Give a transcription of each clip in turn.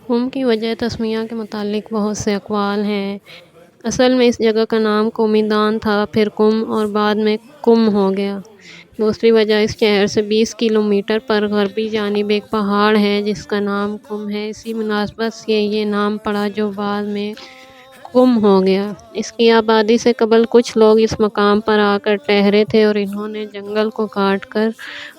قم کی وجہ تسمیہ کے متعلق بہت سے اقوال ہیں۔ اصل میں اس جگہ کا نام قومیدان تھا، پھر قم اور بعد میں قم ہو گیا۔ دوسری وجہ اس شہر سے 20 کلومیٹر پر غربی جانب ایک پہاڑ ہے جس کا نام قم ہے، اسی مناسبت سے یہ نام پڑا جو بعد میں قم ہو گیا۔ اس کی آبادی سے قبل کچھ لوگ اس مقام پر آ کر ٹھہرے تھے اور انہوں نے جنگل کو کاٹ کر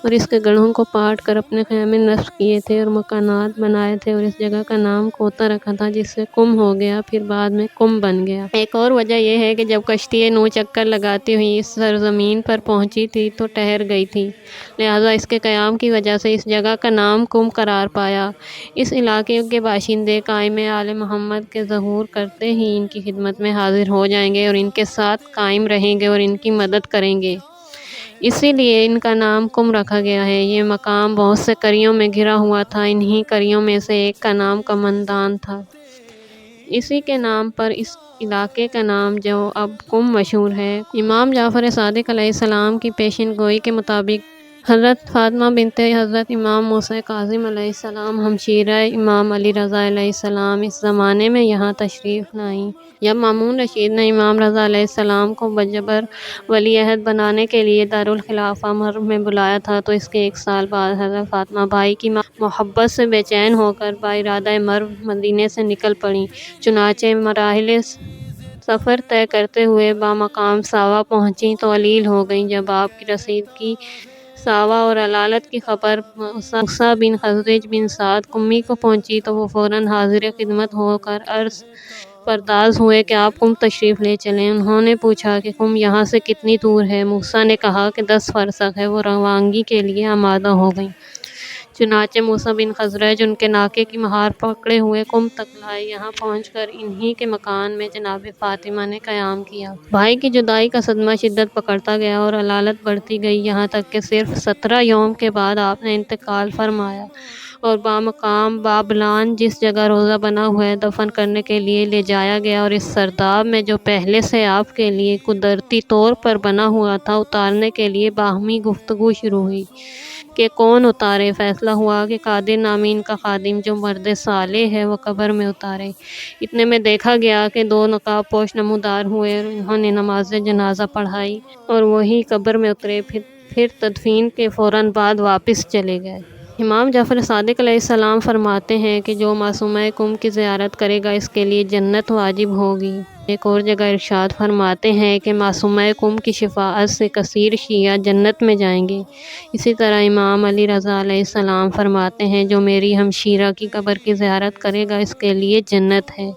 اور اس کے گڑھوں کو پاٹ کر اپنے خیمے نصب کیے تھے اور مکانات بنائے تھے اور اس جگہ کا نام کوتا رکھا تھا جس سے قم ہو گیا، پھر بعد میں قم بن گیا۔ ایک اور وجہ یہ ہے کہ جب کشتی نوح چکر لگاتی ہوئی اس سرزمین پر پہنچی تھی تو ٹھہر گئی تھی، لہٰذا اس کے قیام کی وجہ سے اس جگہ کا نام قم قرار پایا۔ اس علاقے کے باشندے قائم آل محمد کے ظہور کرتے ہی ان کی خدمت میں حاضر ہو جائیں گے اور ان کے ساتھ قائم رہیں گے اور ان کی مدد کریں گے، اسی لیے ان کا نام قم رکھا گیا ہے۔ یہ مقام بہت سے قریوں میں گھرا ہوا تھا، انہی قریوں میں سے ایک کا نام قمندان تھا۔ اسی کے نام پر اس علاقے کا نام جو اب قم مشہور ہے۔ امام جعفر صادق علیہ السلام کی پیشن گوئی کے مطابق حضرت فاطمہ بنت حضرت امام موسیٰ کاظم علیہ السلام ہمشیرہ امام علی رضا علیہ السلام اس زمانے میں یہاں تشریف لائیں۔ جب مامون رشید نے امام رضا علیہ السلام کو بجبر ولی عہد بنانے کے لیے دارالخلافہ مرو میں بلایا تھا تو اس کے ایک سال بعد حضرت فاطمہ بھائی کی محبت سے بے چین ہو کر بارادۂ مرو مدینے سے نکل پڑیں۔ چنانچہ مراحل سفر طے کرتے ہوئے بامقام ساوا پہنچیں تو علیل ہو گئیں۔ جب آپ کی رسید کی ساوا اور علالت کی خبر موسیٰ بن خزرج بن سعد قمی کو پہنچی تو وہ فوراً حاضر خدمت ہو کر عرض پرداز ہوئے کہ آپ قم تشریف لے چلیں۔ انہوں نے پوچھا کہ قم یہاں سے کتنی دور ہے؟ موسیٰ نے کہا کہ 10 فرسخ ہے۔ وہ روانگی کے لیے آمادہ ہو گئیں۔ چنانچہ موسیٰ بن خزرج ان کے ناکے کی مہار پکڑے ہوئے قم تک لائے۔ یہاں پہنچ کر انہی کے مکان میں جناب فاطمہ نے قیام کیا۔ بھائی کی جدائی کا صدمہ شدت پکڑتا گیا اور علالت بڑھتی گئی، یہاں تک کہ صرف 17 یوم کے بعد آپ نے انتقال فرمایا اور بامقام بابلان جس جگہ روضہ بنا ہوا ہے دفن کرنے کے لیے لے جایا گیا اور اس سرداب میں جو پہلے سے آپ کے لیے قدرتی طور پر بنا ہوا تھا اتارنے کے لیے باہمی گفتگو شروع ہوئی کہ کون اتارے۔ فیصلہ ہوا کہ قادر نامی ان کا خادم جو مرد صالح ہے وہ قبر میں اتارے۔ اتنے میں دیکھا گیا کہ 2 نقاب پوش نمودار ہوئے اور انہوں نے نماز جنازہ پڑھائی اور وہی قبر میں اترے، پھر تدفین کے فوراً بعد واپس چلے گئے۔ امام جعفر صادق علیہ السلام فرماتے ہیں کہ جو معصومہ قم کی زیارت کرے گا اس کے لیے جنت واجب ہوگی۔ ایک اور جگہ ارشاد فرماتے ہیں کہ معصومہ قم کی شفاعت سے کثیر شیعہ جنت میں جائیں گے۔ اسی طرح امام علی رضا علیہ السلام فرماتے ہیں جو میری ہمشیرہ کی قبر کی زیارت کرے گا اس کے لیے جنت ہے۔